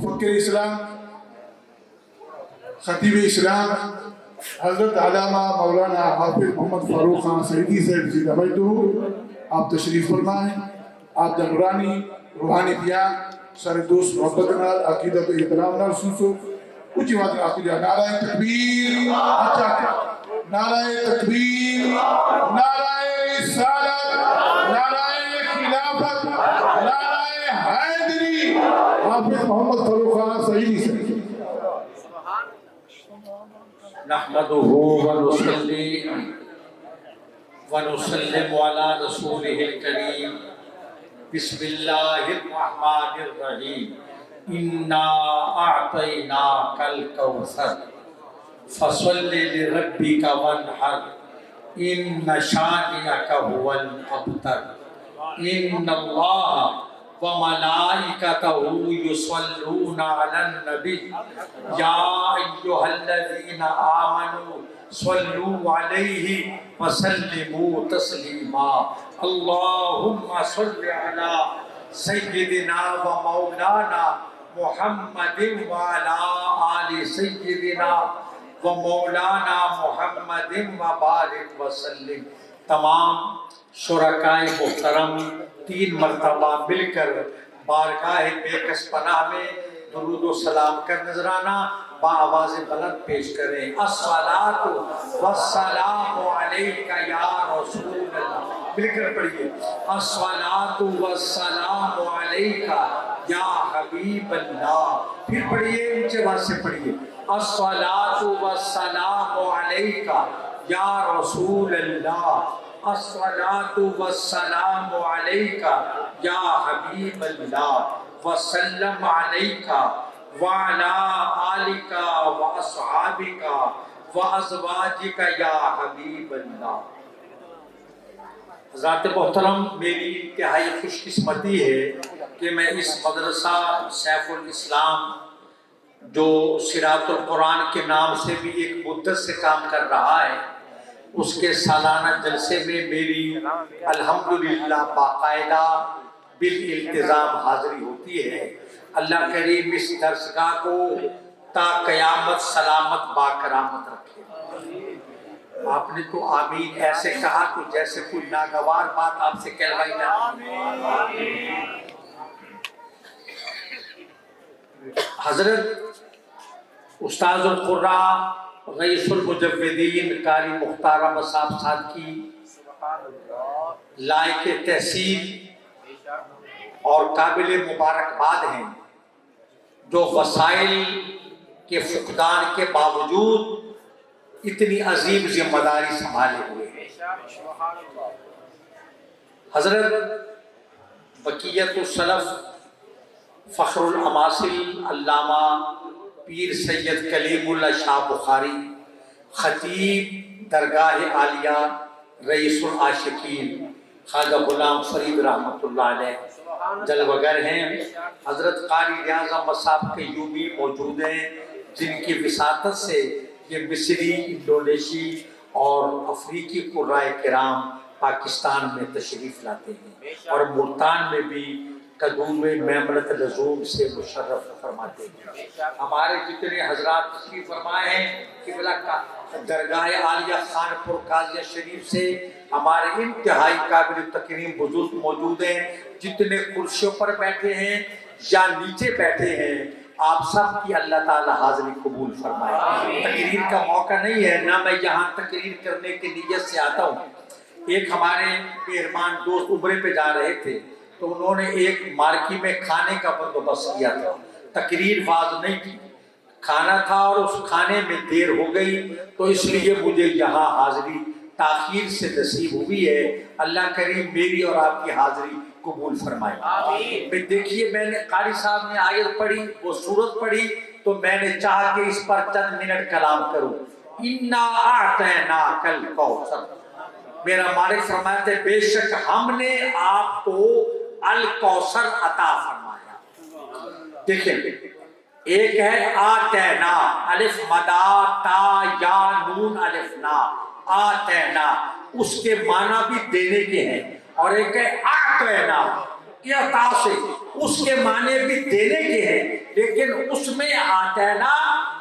مفکر اسلام خطیب اسلام حضرت علامہ مولانا حافظ محمد فاروق خان سعیدی صاحب جی دمجدو آپ تشریف فرمائیں. آپ دا نورانی روحانی بیان سارے دوست محبت نال عقیدت و احترام نال سنسو اچھی بات آپ کو جا نعرہ تکبیر اچھا نعرہ تکبیر نعرہ رسالت نعرہ خلافت نعرہ حیدری حافظ محمد فاروق خان سعیدی سے. نحمده ونصلي ونسلم على رسوله الكريم. بسم الله الرحمن الرحيم. إنا أعطيناك الكوثر فصل لربك وانحر إن شانئك هو الأبتر. إن الله وملائكته يصلون على النبي يا أيها الذين آمنوا صلوا عليه وسلموا تسليما. اللهم صل على سيدنا ومولانا محمد وعلى آل سيدنا ومولانا محمد وبارك وسلم. تمام شرکائے محترم 3 مرتبہ مل کر بارگاہ بے کس پناہ میں درود و سلام کا نذرانہ با آواز بلند پیش کریں. الصلاۃ والسلام علیک یا رسول اللہ. مل کر پڑھیے الصلاۃ والسلام علیک یا حبیب اللہ. پھر پڑھیے اونچے آواز سے پڑھیے الصلاۃ والسلام علیک یا رسول اللہ. الصلاۃ والسلام علیک یا حبیب اللہ وسلم علیک وعلی آلک واصحابک وازواجک یا حبیب اللہ. حضرات محترم، میری انتہائی خوش قسمتی ہے کہ میں اس مدرسہ سیف الاسلام جو صراط القرآن کے نام سے بھی ایک مدت سے کام کر رہا ہے اس کے سالانہ جلسے میں میری الحمدللہ باقاعدہ بالالتزام حاضری ہوتی ہے. اللہ کریم اس درسگاہ کو تا قیامت سلامت باکرامت رکھے. آپ نے تو آمین ایسے کہا تو جیسے کوئی ناگوار بات آپ سے کہلوائی جاتی. حضرت استاذ القراء رئیس المجودین قاری مختار احمد صاحب کی لائق تحسین اور قابل مبارکباد ہیں جو وسائل کے فقدان کے باوجود اتنی عظیم ذمہ داری سنبھالے ہوئے ہیں. حضرت بقیت السلف فخر الاماثل علامہ پیر سید کلیم اللہ شاہ بخاری خطیب درگاہ عالیہ رئیس العاشقین خواجہ غلام فرید رحمۃ اللہ علیہ جلوگر ہیں. حضرت قاری ریاض احمد صاحب کے یوبی موجود ہیں جن کی وساطت سے یہ مصری، انڈونیشی اور افریقی قرائے کرام پاکستان میں تشریف لاتے ہیں اور ملتان میں بھی قدوم میمنت لزوم سے مشرف فرماتے ہیں. ہمارے جتنے حضرات تشریف فرمائے ہیں قبلہ کا درگاہ عالیہ خانپور قاضیہ شریف سے ہمارے انتہائی قابل تکریم بزرگ موجود ہیں. جتنے کرسیوں پر بیٹھے ہیں یا نیچے بیٹھے ہیں آپ سب کی اللہ تعالی حاضری قبول فرمائے. تقریر کا موقع نہیں ہے نہ میں یہاں تقریر کرنے کی نیت سے آتا ہوں. ایک ہمارے مہربان دوست عمرے پہ جا رہے تھے تو انہوں نے ایک مارکی میں کھانے کا بندوبست کیا تھا. تقریر واز نہیں تھی، کھانا تھا اور اس کھانے میں دیر ہو گئی تو اس لیے مجھے یہاں حاضری تاخیر سے نصیب ہوئی ہے. اللہ کریم میری اور آپ کی حاضری قبول فرمائے. دیکھیے میں نے قاری صاحب نے آیت پڑھی، وہ سورت پڑھی تو میں نے چاہا کہ اس پر چند منٹ کلام کروں. انا اعطیناک الکوثر. میرا مالک فرماتے ہیں بے شک ہم نے آپ کو الکوثر عطا فرمایا. دیکھیں ایک ہے آتینا الف مدا تا یا نون الف نا آتینا، اس کے معنی بھی دینے کے ہیں. اور ایک ہے آتینا عطا سے، اس کے معنی بھی دینے کے ہیں لیکن اس میں آتینا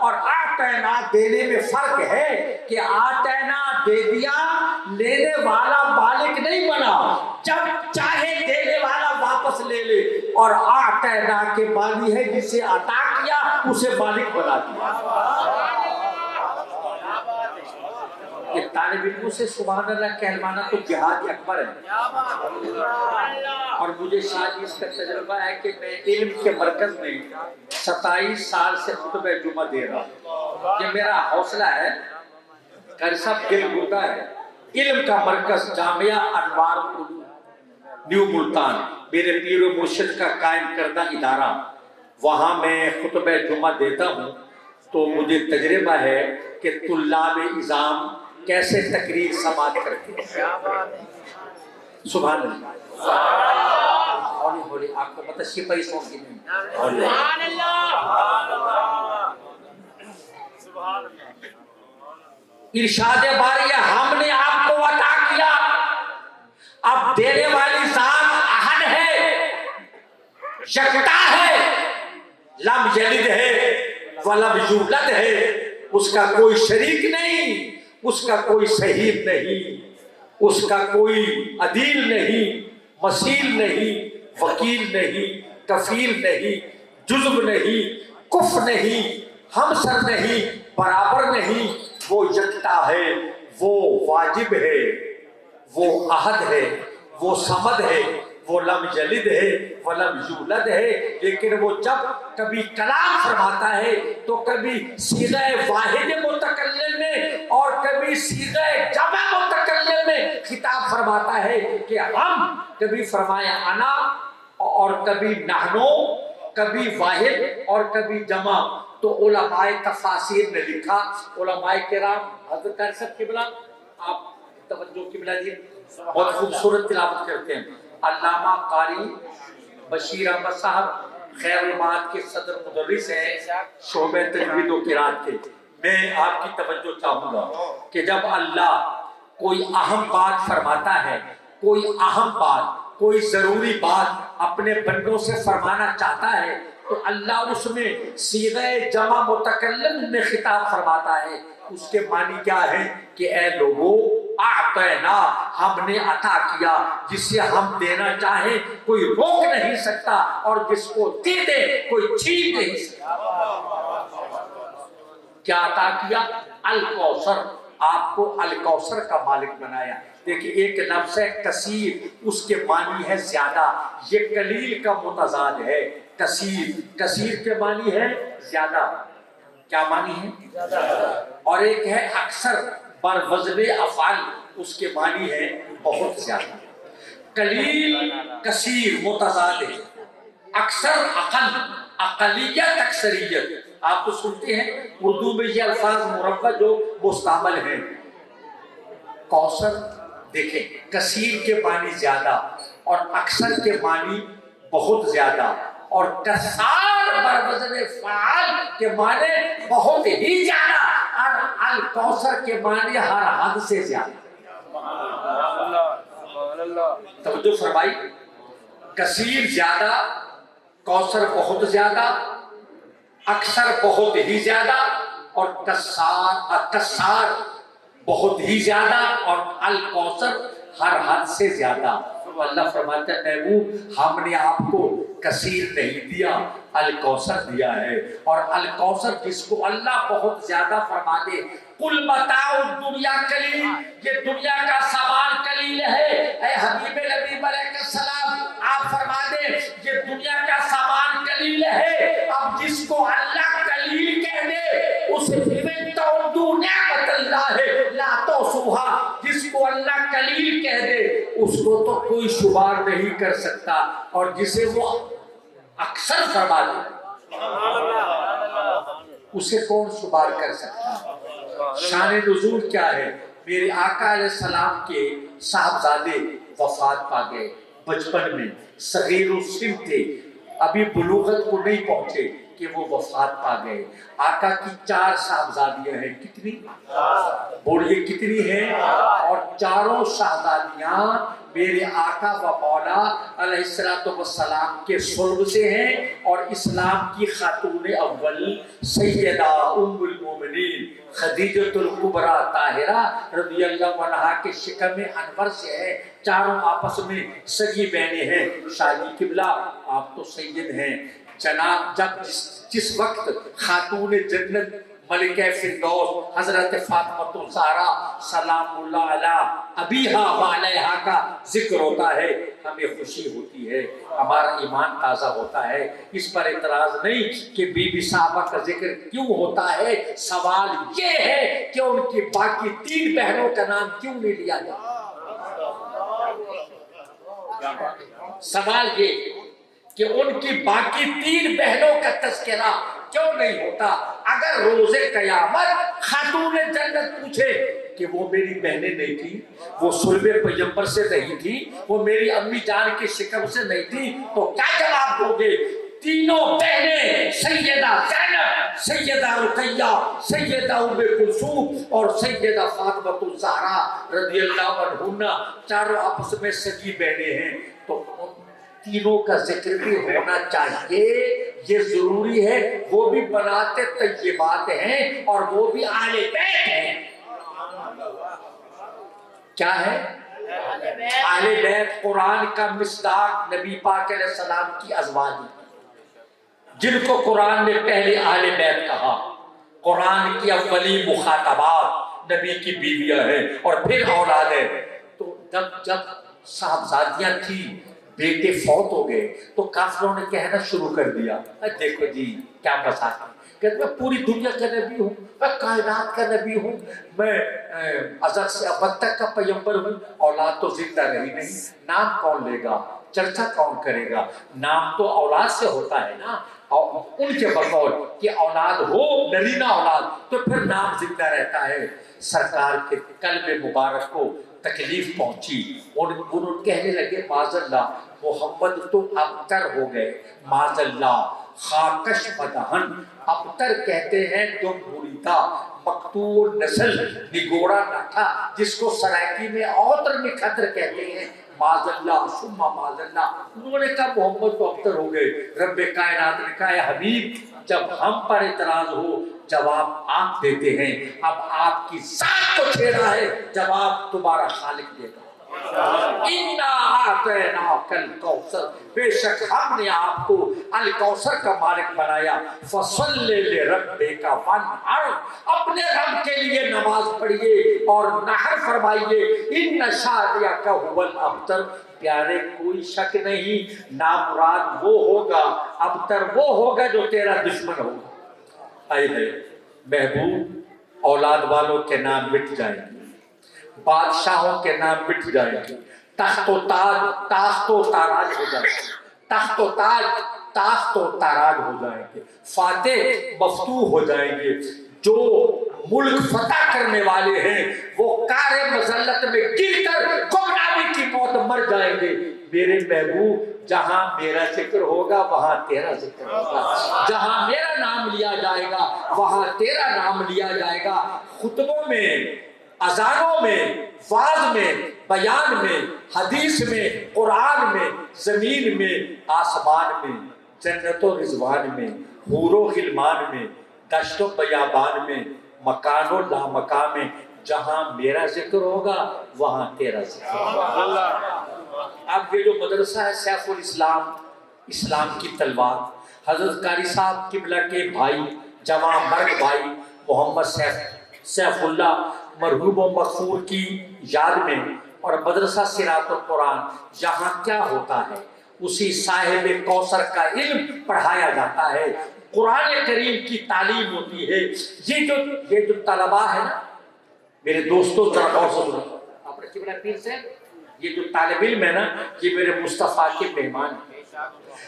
اور آتینا دینے میں فرق ہے کہ آتینا دے دیا، لینے والا مالک نہیں بنا، جب چاہے دینے والا واپس لے لے، اور آتینا کے معنی ہے جسے عطا کیا اسے مالک بنا دیا۔ یہ طالب علموں سے سبحان اللہ کہلوانا تو جہاد اکبر ہے۔ اور مجھے شاید اس کا تجربہ ہے کہ میں علم کے مرکز میں 27 سال سے خطبہ جمعہ دے رہا ہوں۔ یہ میرا حوصلہ ہے، قاری صاحب دل گردہ ہے۔ علم کا مرکز جامعہ انوار نیو ملتان، میرے پیر و مرشد کا قائم کردہ ادارہ، وہاں میں خطبہ جمعہ دیتا ہوں تو مجھے تجربہ ہے کہ طلاب اعظام کیسے تقریر سماعت کرتے ہیں۔ سبحان اللہ، ہولی ہولی آپ کو پتہ سپاہی سو کی نہیں، سبحان اللہ، ارشاد باری ہم نے آپ کو عطا کیا، اب دینے والی ذات احد ہے، یکتا ہے، لم یلد ہے ولم یولد ہے، اس کا کوئی شریک نہیں، اس کا کوئی صحیح نہیں، اس کا کوئی عدیل نہیں، مثیل نہیں، وکیل نہیں، کفیل نہیں، جزو نہیں، کف نہیں، ہمسر نہیں، برابر نہیں، وہ یکتا ہے، وہ واجب ہے، وہ احد ہے، وہ صمد ہے، وہ لم یلد ہے ولم یولد ہے۔ لیکن وہ جب کبھی کلام فرماتا ہے تو کبھی صیغہ واحد متکلم میں اور کبھی صیغہ جمع متکلم میں خطاب فرماتا ہے کہ ہم، کبھی فرمایا انا اور کبھی نحنو، کبھی واحد اور کبھی جمع۔ تو علماء تفاسیر نے لکھا، علماء کرام، حضرت قاری صاحب قبلہ آپ توجہ قبلہ دی، بہت خوبصورت تلاوت کرتے ہیں، علامہ قاری بشیر احمد صاحب خیر المعاد کے صدر مدرس ہیں شعبہ تجوید و قرات کے۔ میں آپ کی توجہ چاہوں گا کہ جب اللہ کوئی اہم بات فرماتا ہے، کوئی اہم بات، کوئی ضروری بات اپنے بندوں سے فرمانا چاہتا ہے تو اللہ اس میں صیغہ جمع متکلم میں خطاب فرماتا ہے۔ اس کے معنی کیا ہے کہ اے لوگو اعطینا، ہم نے عطا کیا، جسے ہم دینا چاہیں کوئی روک نہیں سکتا، اور جس کو دے دے کوئی چھین نہیں سکتا۔ کیا عطا کیا؟ الکوثر، آپ کو الکوثر کا مالک بنایا۔ دیکھیں ایک لفظ ہے کثیر، اس کے معنی ہے زیادہ، یہ قلیل کا متضاد ہے۔ کثیر، کثیر کے معنی ہے زیادہ، کیا معنی ہے؟ اور ایک ہے اکثر بر وزن افعال، اس کے معنی ہے بہت زیادہ۔ قلیل کثیر متضاد ہے، اکثر اقل، اقلیت اکثریت۔ آپ تو سنتے ہیں اردو میں یہ الفاظ مربع جو مستعمل ہیں۔ کوثر دیکھیں کثیر کے معنی زیادہ اور اکثر کے معنی بہت زیادہ، اور کثار بر وزن فعال کے معنی بہت ہی زیادہ، اور الکوثر کے معنی ہر حد سے زیادہ۔ توجہ فرمائی، کثیر زیادہ، کوثر بہت زیادہ، اکثر بہت ہی زیادہ، اور کثار بہت ہی زیادہ، اور الکوثر ہر حد سے زیادہ۔ اللہ فرماتا ہے محبوب ہم نے آپ کو کثیر نہیں دیا، الکوثر دیا ہے، اور الکوثر جس کو اللہ بہت زیادہ فرما دے۔ قل متاع الدنیا قلیل، یہ دنیا کا سامان قلیل ہے۔ اے حبیب نبی علیہ السلام آپ فرما دیں یہ دنیا کا سامان قلیل ہے۔ اب جس کو اللہ قلیل کہہ دے اسے نعمت اللہ لا توصوها، جس کو اللہ قلیل کہہ دے اس کو تو کوئی شمار نہیں کر سکتا، اور جسے وہ اکثر فرما دے اسے کون شمار کر سکتا۔ شان نزول کیا ہے؟ میرے آقا علیہ السلام کے صاحبزادے وفات پا گئے بچپن میں، صغیر السن تھے، ابھی بلوغت کو نہیں پہنچے کہ وہ وفات پا گئے۔ آقا کی 4 صاحبزادیاں ہیں، کتنی؟ بولیے کتنی ہیں؟ اور چاروں شہزادیاں میرے آقا و مولا علیہ السلام کے صلب سے ہیں، اور اسلام کی خاتون اول سیدہ ام المومنین خدیجۃ الکبریٰ طاہرہ رضی اللہ عنہا کے شکم انور سے ہے۔ چاروں آپس میں سگی بہنیں ہیں۔ شاہی قبلہ آپ تو سید ہیں جناب، جب جس وقت خاتون جنت ملکہ فردوس حضرت فاطمہ الزہرا سلام اللہ علیہ ابیہا و علیہا کا ذکر ہوتا ہے، ہمیں خوشی ہوتی ہے، ہمارا ایمان تازہ ہوتا ہے۔ اس پر اعتراض نہیں کہ بی بی صاحبہ کا ذکر کیوں ہوتا ہے، سوال یہ ہے کہ ان کی باقی 3 بہنوں کا نام کیوں نہیں لیا جاتا۔ سوال یہ کہ ان کی باقی 3 بہنوں کا تذکرہ کیوں نہیں ہوتا۔ اگر روز قیامت خاتون جنت پوچھے کہ وہ میری بہنیں نہیں تھی، وہ صلب پیغمبر سے نہیں تھی، وہ میری امی جان کے شکم سے نہیں تھی، تو کیا جواب دو گے؟ تینوں بہنیں سیدہ زینب، سیدہ رقیہ، سیدہ ام کلثوم اور سیدہ فاطمہ الزہرا رضی اللہ عنہا چاروں آپس میں سگی بہنیں ہیں، تو تینوں کا ذکر بھی ہونا چاہیے، یہ ضروری ہے۔ وہ بھی بنات طیبات ہیں اور وہ بھی اہل بیت ہیں۔ کیا ہے؟ اہل بیت قرآن کا مصداق نبی پاک علیہ السلام کی ازواج ہیں، جن کو قرآن نے پہلے اہل بیت کہا۔ قرآن کی اولی مخاطبات نبی کی بیویاں ہیں اور پھر اولاد ہیں۔ تو جب صاحبزادیاں تھیں، بیٹے فوت ہو گئے، تو کافروں نے کہنا شروع کر دیا، دیکھو جی کیا مذاق ہے، کہ میں پوری دنیا کا نبی ہوں، میں کائنات کا نبی ہوں، میں ازل سے ابد تک کا پیغمبر ہوں، اولاد تو زندہ رہی نہیں، نام کون لے گا، چرچا کون کرے گا؟ نام تو اولاد سے ہوتا ہے نا، اور ان کے بقول کہ اولاد ہو، نرینہ اولاد، تو پھر نام زندہ رہتا ہے۔ سرکار کے قلب مبارک کو تکلیف پہنچی، انہوں کہنے لگے معاذ اللہ محمد تو ابتر ہو گئے، معاذ اللہ خاکش مدہن، ابتر کہتے ہیں جو بریدہ مقطوع نسل نگوڑا نہ تھا، جس کو سرائکی میں اوتر میں خطر کہتے ہیں، معاذ اللہ ثم معاذ اللہ۔ انہوں نے کہا محمد تو ابتر ہو گئے۔ رب کائنات نے کہا اے حبیب جب ہم پر اعتراض ہو جواب آپ دیتے ہیں، اب آپ کی ذات کو چھیڑا ہے، جواب تمہارا خالق دے گا۔ اِنَّا أَعْطَيْنَاكَ الْكَوْثَرَ، بے شک ہم نے آپ کو الکوثر کا مالک بنایا، فَصَلِّ لِرَبِّكَ وَانْحَرْ، اپنے رب کے لیے نماز پڑھیے اور نحر فرمائیے، إِنَّ شَانِئَكَ هُوَ الْأَبْتَرُ، پیارے کوئی شک نہیں نامراد وہ ہوگا، ابتر وہ ہوگا جو تیرا دشمن ہوگا۔ آئے ہے محبوب، اولاد والوں کے نام مٹ جائیں گے، بادشاہوں کے نام مٹ جائیں گے، تخت و تاج تاخت و تاراج ہو جائیں گے، تخت و تاج تاخت و تاراج ہو جائیں گے، فاتح مفتوح ہو جائیں گے۔ جو ملک فتح کرنے والے ہیں وہ کار مذلت میں گر کر گمنامی کی موت مر جائیں گے۔ میرے محبوب جہاں میرا ذکر ہوگا وہاں تیرا ذکر ہوگا، جہاں میرا نام لیا جائے گا وہاں تیرا نام لیا جائے گا۔ خطبوں میں، اذانوں میں، وعظ میں، بیان میں، حدیث میں، قرآن میں، زمین میں، آسمان میں، جنت و رضوان میں، حور و غلمان میں، دشت و بیابان میں، مکان و لامکان میں، جہاں میرا ذکر ہوگا وہاں تیرا ذکر ہوگا۔ اب یہ جو مدرسہ ہے سیف الاسلام، اسلام کی تلوار، حضرت قاری صاحب قبلہ کے بھائی، جوان مرد بھائی محمد سیف اللہ مرحوم و مغفور کی یاد میں، اور مدرسہ صراط القرآن، یہاں کیا ہوتا ہے اسی صاحب کوثر کا علم پڑھایا جاتا ہے، قرآن کریم کی تعلیم ہوتی ہے۔ یہ جو طلباء ہے نا میرے دوستوں، ذرا غور سے سنو، اپنے قبلہ پیر سے یہ جو طالب علم ہے نا یہ میرے مصطفیٰ کے مہمان ہیں،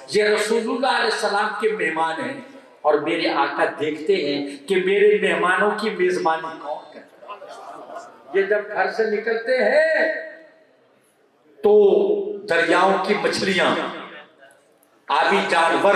یہ رسول اللہ علیہ السلام کے مہمان ہیں، اور میرے آقا دیکھتے ہیں کہ میرے مہمانوں کی میزبانی کون کرتا ہے۔ یہ جب گھر سے نکلتے ہیں تو دریاؤں کی مچھلیاں، آبی جانور،